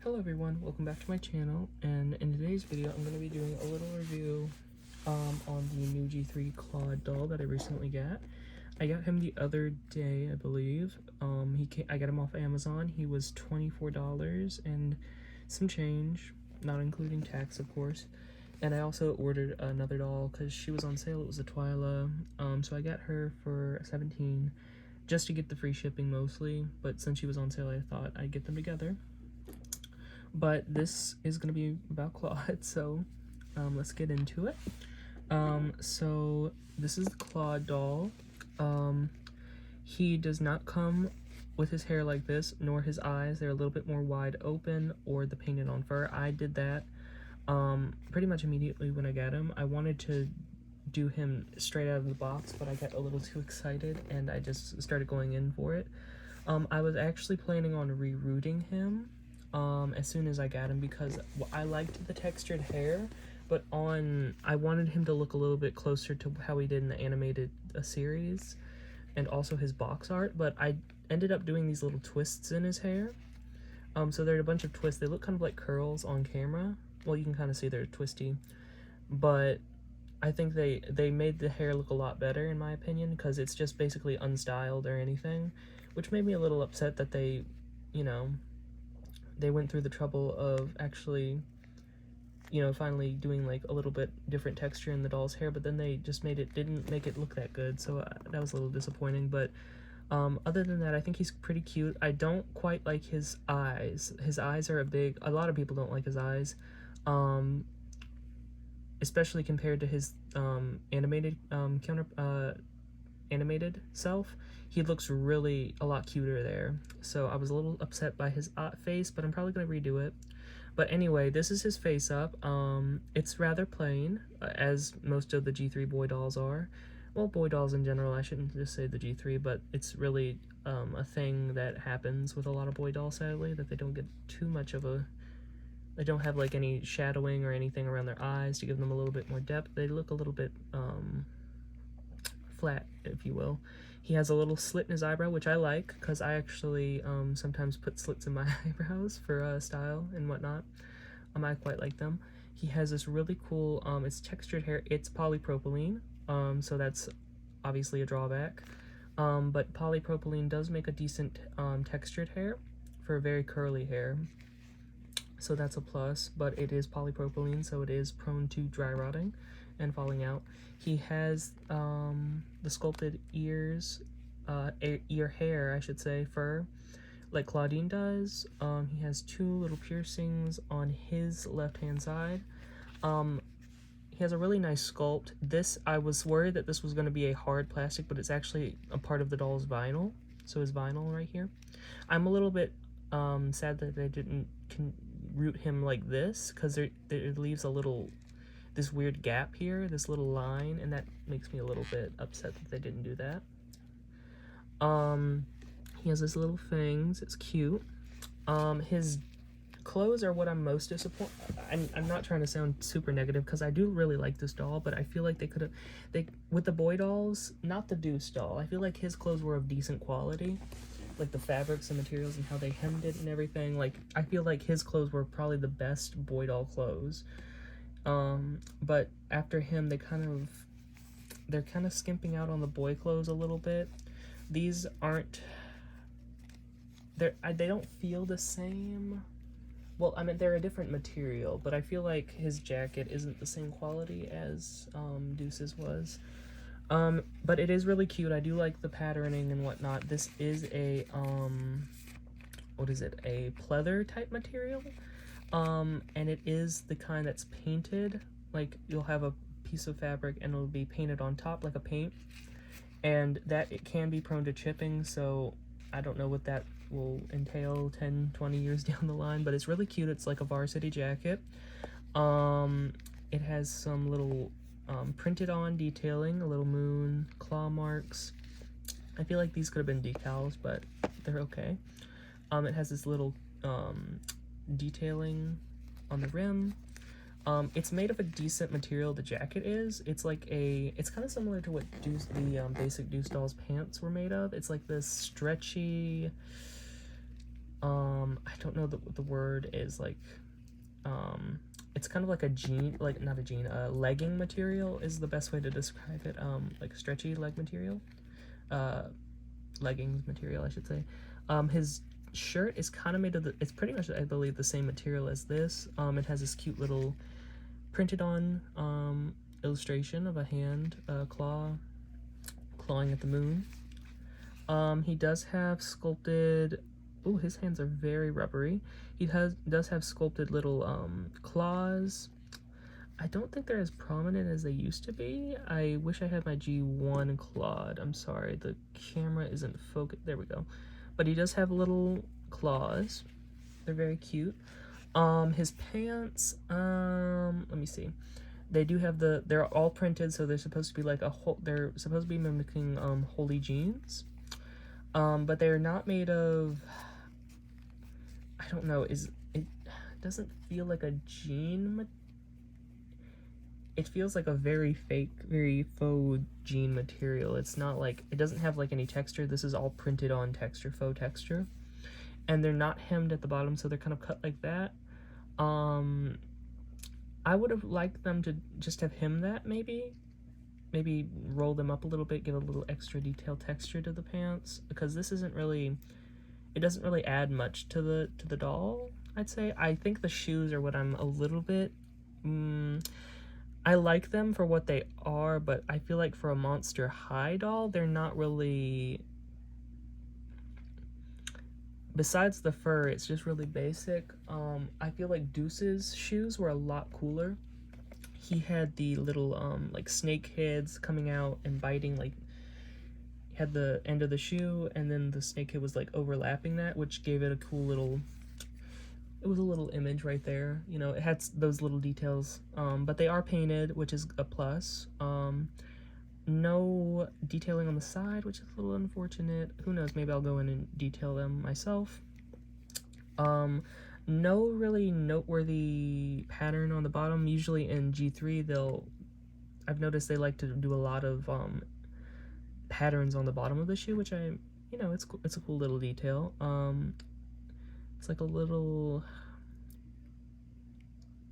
Hello everyone, welcome back to my channel, and in today's video I'm going to be doing a little review on the new G3 Claude doll that I recently got. I got him the other day, I believe. I got him off Amazon. He was $24 and some change, not including tax of course. And I also ordered another doll because she was on sale. It was a Twyla, so I got her for $17 just to get the free shipping mostly, but since she was on sale I thought I'd get them together. But this is going to be about Claude, so let's get into it. So this is the Claude doll. He does not come with his hair like this, nor his eyes. They're a little bit more wide open, or the painted on fur. I did that pretty much immediately when I got him. I wanted to do him straight out of the box, but I got a little too excited and I just started going in for it. I was actually planning on rerouting him as soon as I got him because I liked the textured hair, but I wanted him to look a little bit closer to how he did in the animated series and also his box art, but I ended up doing these little twists in his hair. So there are a bunch of twists. They look kind of like curls on camera. Well, you can kind of see they're twisty, but I think they made the hair look a lot better in my opinion because it's just basically unstyled or anything, which made me a little upset that they, you know, they went through the trouble of actually, you know, finally doing like a little bit different texture in the doll's hair, but then they just didn't make it look that good, so that was a little disappointing. But other than that, I think he's pretty cute. I don't quite like his eyes. His eyes are a lot of people don't like his eyes, especially compared to his animated animated self. He looks really a lot cuter there, so I was a little upset by his face, but I'm probably gonna redo it. But anyway, this is his face up. It's rather plain, as most of the G3 boy dolls are. Well, boy dolls in general, I shouldn't just say the G3, but it's really a thing that happens with a lot of boy dolls, sadly, that they don't get too much of they don't have like any shadowing or anything around their eyes to give them a little bit more depth. They look a little bit flat, if you will. He has a little slit in his eyebrow, which I like because I actually sometimes put slits in my eyebrows for style and whatnot. I quite like them. He has this really cool, it's textured hair. It's polypropylene, so that's obviously a drawback. But polypropylene does make a decent textured hair for very curly hair. So that's a plus, but it is polypropylene, so it is prone to dry rotting and falling out. He has the sculpted ear hair, I should say, fur, like Claudine does. He has two little piercings on his left-hand side. He has a really nice sculpt. I was worried that this was going to be a hard plastic, but it's actually a part of the doll's vinyl. So his vinyl right here. I'm a little bit sad that they didn't root him like this, because it leaves this weird gap here, this little line, and that makes me a little bit upset that they didn't do that. He has his little fangs. It's cute. His clothes are what I'm most disappointed. I'm not trying to sound super negative because I do really like this doll, but I feel like with the boy dolls, not the Deuce doll, I feel like his clothes were of decent quality, like the fabrics and materials and how they hemmed it and everything. Like, I feel like his clothes were probably the best boy doll clothes. But after him, they're kind of skimping out on the boy clothes a little bit. These they don't feel the same. Well, I mean, they're a different material, but I feel like his jacket isn't the same quality as Deuce's was. But it is really cute. I do like the patterning and whatnot. This is a what is it? A pleather type material. And it is the kind that's painted. Like, you'll have a piece of fabric and it'll be painted on top like a paint. And it can be prone to chipping, so I don't know what that will entail 10, 20 years down the line, but it's really cute. It's like a varsity jacket. It has some little printed on detailing, a little moon, claw marks. I feel like these could have been decals, but they're okay. It has this little detailing on the rim. It's made of a decent material, the jacket is. It's kind of similar to what basic Deuce doll's pants were made of. It's like this stretchy, I don't know what the word is, like, it's kind of like a jean, like, not a jean, a legging material is the best way to describe it, like stretchy leg material, leggings material, I should say. His shirt is kind of made of it's pretty much, I believe, the same material as this. It has this cute little printed on, illustration of a hand, clawing at the moon. He does have sculpted, oh, his hands are very rubbery. He does have sculpted little claws. I don't think they're as prominent as they used to be. I wish I had my G1 clawed. I'm sorry, the camera isn't focused. There we go. But he does have little claws. They're very cute. His pants, let me see. They do have they're all printed, so they're supposed to be like they're supposed to be mimicking holy jeans. But they're not made of, I don't know, it doesn't feel like a jean, it feels like a very fake, very faux jean material. It's not like, it doesn't have like any texture. This is all printed on texture, faux texture. And they're not hemmed at the bottom, so they're kind of cut like that. I would have liked them to just have hemmed that, maybe roll them up a little bit, give a little extra detailed texture to the pants, because this isn't really, it doesn't really add much to the doll, I'd say. I think the shoes are what I'm a little bit, I like them for what they are, but I feel like for a Monster High doll, they're not really, besides the fur, it's just really basic. I feel like Deuce's shoes were a lot cooler. He had the little like snake heads coming out and biting, like had the end of the shoe, and then the snake head was like overlapping that, which gave it a cool little, it was a little image right there, you know. It had those little details, but they are painted, which is a plus. No detailing on the side, which is a little unfortunate. Who knows, maybe I'll go in and detail them myself. No really noteworthy pattern on the bottom. Usually in G3 I've noticed they like to do a lot of patterns on the bottom of the shoe, which it's a cool little detail. It's like a little,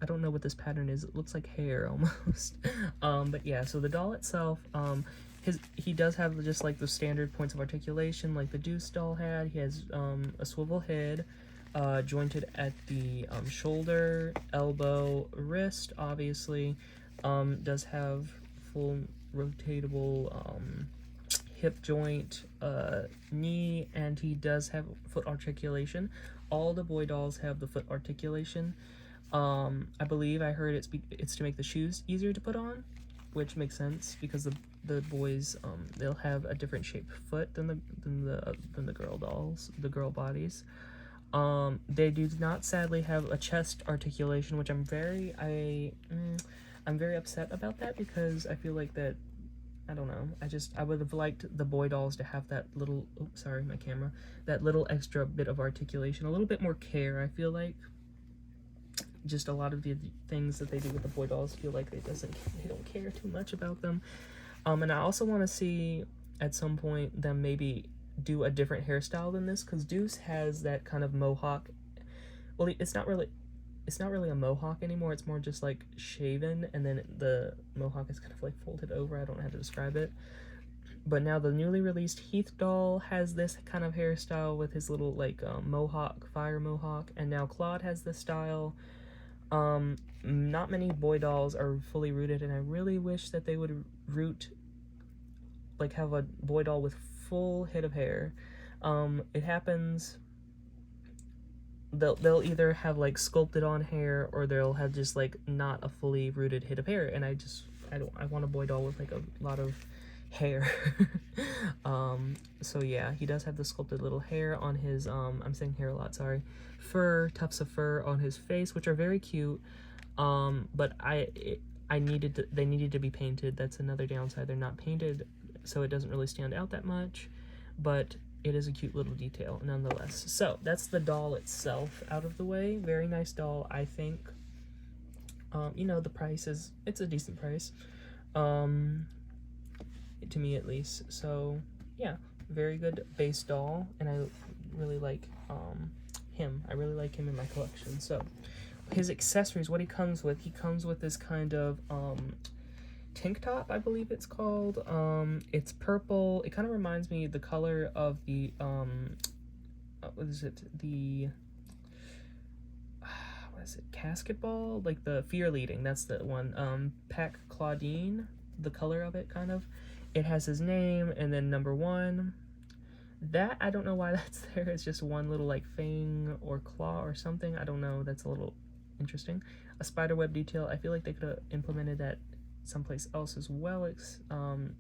I don't know what this pattern is. It looks like hair almost. But yeah, so the doll itself, he does have just like the standard points of articulation like the Deuce doll had. He has a swivel head, jointed at the shoulder, elbow, wrist, obviously. Does have full rotatable hip joint, knee, and he does have foot articulation. All the boy dolls have the foot articulation. I believe I heard it's to make the shoes easier to put on, which makes sense because the boys, they'll have a different shaped foot than the girl dolls, the girl bodies. They do not sadly have a chest articulation, which I'm very upset about that, because I feel like that, I don't know, I would have liked the boy dolls to have that little, oops, sorry, my camera, that little extra bit of articulation, a little bit more care. I feel like just a lot of the things that they do with the boy dolls feel like they don't care too much about them. And I also want to see at some point them maybe do a different hairstyle than this, because Deuce has that kind of mohawk. Well, it's not really a mohawk anymore. It's more just like shaven, and then the mohawk is kind of like folded over. I don't know how to describe it. But now the newly released Heath doll has this kind of hairstyle with his little like mohawk, fire mohawk, and now Claude has this style. Not many boy dolls are fully rooted, and I really wish that they would have a boy doll with full head of hair. It happens, they'll either have like sculpted on hair, or they'll have just like not a fully rooted head of hair, and I want a boy doll with like a lot of hair. So yeah, he does have the sculpted little hair on his, I'm saying hair a lot, sorry, tufts of fur on his face, which are very cute. But they needed to be painted. That's another downside. They're not painted, so it doesn't really stand out that much, but it is a cute little detail nonetheless. So that's the doll itself out of the way. Very nice doll, I think. The price it's a decent price, to me at least. So yeah, very good base doll, and I really like him. I really like him in my collection. So his accessories, what he comes with this kind of tank top, I believe it's called. It's purple. It kind of reminds me the color of the what is it? The what is it? Casket ball, like the Fear Leading. That's the one. Pac Claudine. The color of it, kind of. It has his name and then number 1. That, I don't know why that's there. It's just one little like fang or claw or something. I don't know. That's a little interesting. A spider web detail. I feel like they could have implemented that someplace else as well,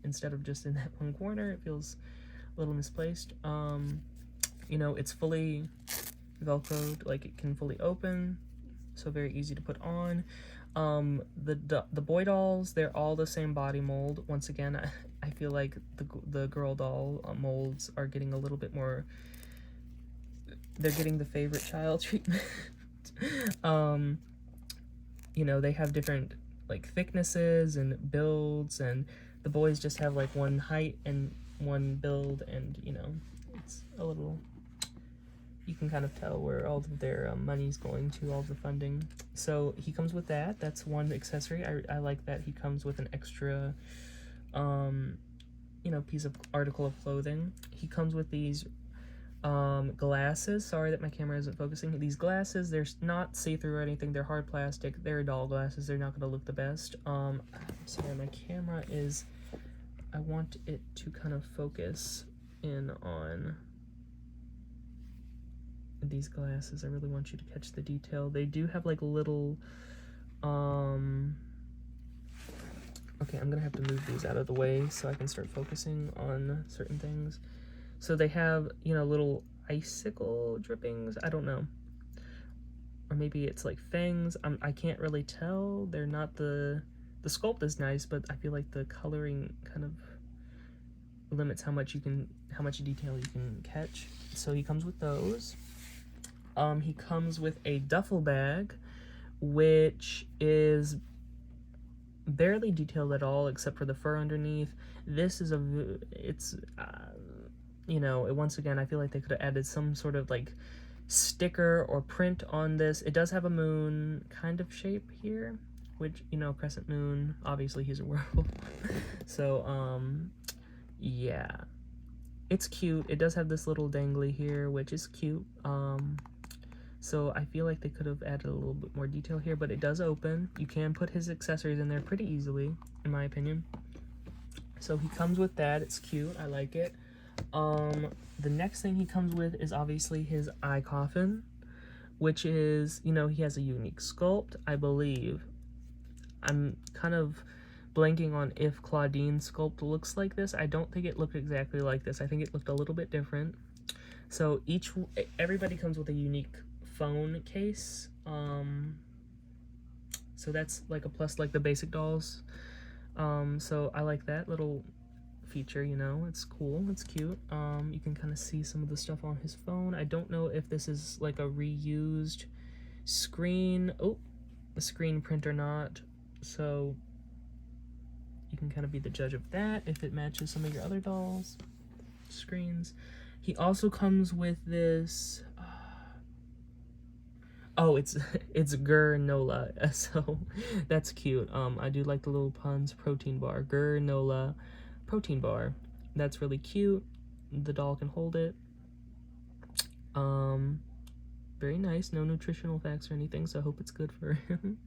instead of just in that one corner. It feels a little misplaced. You know, it's fully velcroed, like it can fully open, so very easy to put on. The boy dolls, they're all the same body mold. Once again, I feel like the girl doll molds are getting a little bit more, they're getting the favorite child treatment. You know, they have different like thicknesses and builds, and the boys just have like one height and one build, and you know, it's a little, you can kind of tell where all of their money's going to, all of the funding. So he comes with that. That's one accessory. I like that he comes with an extra, you know, piece of article of clothing. He comes with these glasses. Sorry that my camera isn't focusing. These glasses, they're not see-through or anything. They're hard plastic. They're doll glasses. They're not going to look the best. I'm sorry, my camera is, I want it to kind of focus in on these glasses. I really want you to catch the detail. They do have like little okay, I'm gonna have to move these out of the way so I can start focusing on certain things. So they have, you know, little icicle drippings. I don't know, or maybe it's like fangs. I can't really tell. They're not, the sculpt is nice, but I feel like the coloring kind of limits how much detail you can catch. So he comes with those. He comes with a duffel bag, which is barely detailed at all except for the fur underneath. This is you know, once again, I feel like they could have added some sort of like sticker or print on this. It does have a moon kind of shape here, which, you know, crescent moon, obviously he's a werewolf. So yeah, it's cute. It does have this little dangly here, which is cute. So I feel like they could have added a little bit more detail here, but it does open. You can put his accessories in there pretty easily, in my opinion. So he comes with that. It's cute. I like it. The next thing he comes with is obviously his eye coffin, which is, you know, he has a unique sculpt, I believe. I'm kind of blanking on if Claudine's sculpt looks like this. I don't think it looked exactly like this. I think it looked a little bit different. So everybody comes with a unique phone case. So that's like a plus, like the basic dolls. So I like that little feature, you know, it's cool, it's cute. You can kind of see some of the stuff on his phone. I don't know if this is like a reused screen, a screen print or not. So you can kind of be the judge of that, if it matches some of your other dolls' screens. He also comes with this, it's granola, so that's cute. I do like the little puns. Protein bar, granola, protein bar. That's really cute. The doll can hold it. Very nice. No nutritional facts or anything, so I hope it's good for him.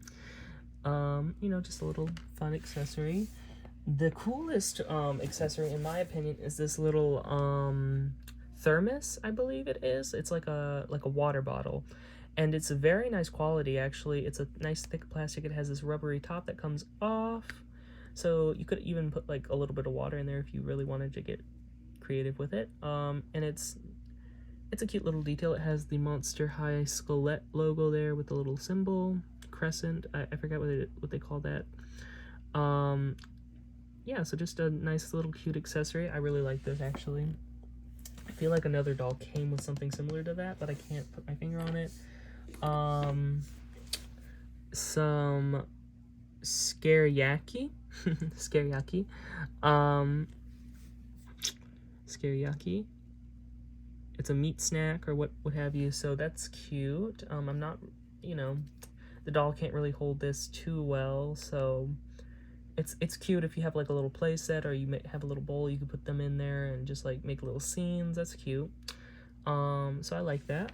You know, just a little fun accessory. The coolest accessory, in my opinion, is this little thermos, I believe it is. It's like a water bottle, and it's a very nice quality, actually. It's a nice thick plastic. It has this rubbery top that comes off, so you could even put like a little bit of water in there if you really wanted to get creative with it. And it's a cute little detail. It has the Monster High Skelet logo there with the little symbol crescent. I forgot what they call that. Yeah, so just a nice little cute accessory. I really like this, actually. I feel like another doll came with something similar to that, but I can't put my finger on it. Some Scaryaki. Scaryaki. Scaryaki. it's a meat snack or what have you, so that's cute. I'm not, you know, the doll can't really hold this too well, so it's cute if you have like a little play set or you may have a little bowl, you can put them in there and just like make little scenes. That's cute. So I like that.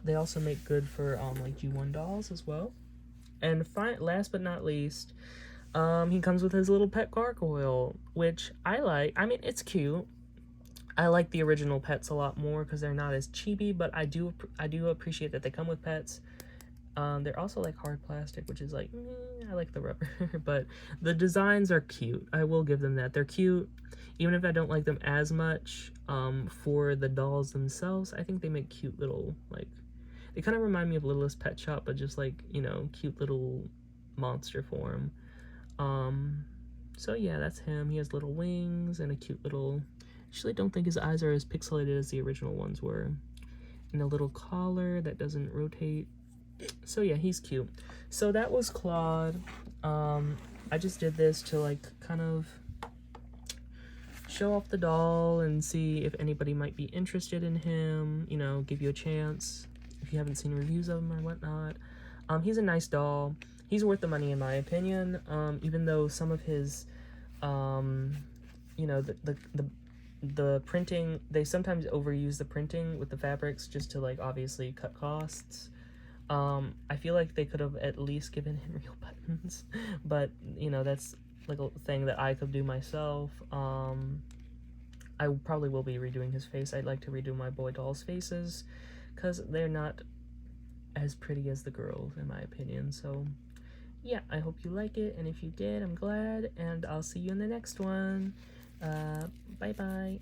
They also make good for like G1 dolls as well. And last but not least, he comes with his little pet gargoyle, which I like. I mean, it's cute. I like the original pets a lot more because they're not as chibi, but I do appreciate that they come with pets. They're also like hard plastic, which is like, I like the rubber, but the designs are cute. I will give them that. They're cute, even if I don't like them as much. For the dolls themselves, I think they make cute little, like, they kind of remind me of Littlest Pet Shop, but just like, you know, cute little monster form. So yeah, that's him. He has little wings and a cute little, actually don't think his eyes are as pixelated as the original ones were. And a little collar that doesn't rotate. So yeah, he's cute. So that was Claude. I just did this to like kind of show off the doll and see if anybody might be interested in him, you know, give you a chance if you haven't seen reviews of him or whatnot. He's a nice doll. He's worth the money in my opinion, even though some of his, you know, the printing, they sometimes overuse the printing with the fabrics just to like obviously cut costs. I feel like they could have at least given him real buttons, but you know, that's like a thing that I could do myself. I probably will be redoing his face. I'd like to redo my boy dolls' faces because they're not as pretty as the girls in my opinion. So yeah, I hope you like it, and if you did, I'm glad, and I'll see you in the next one. Bye bye.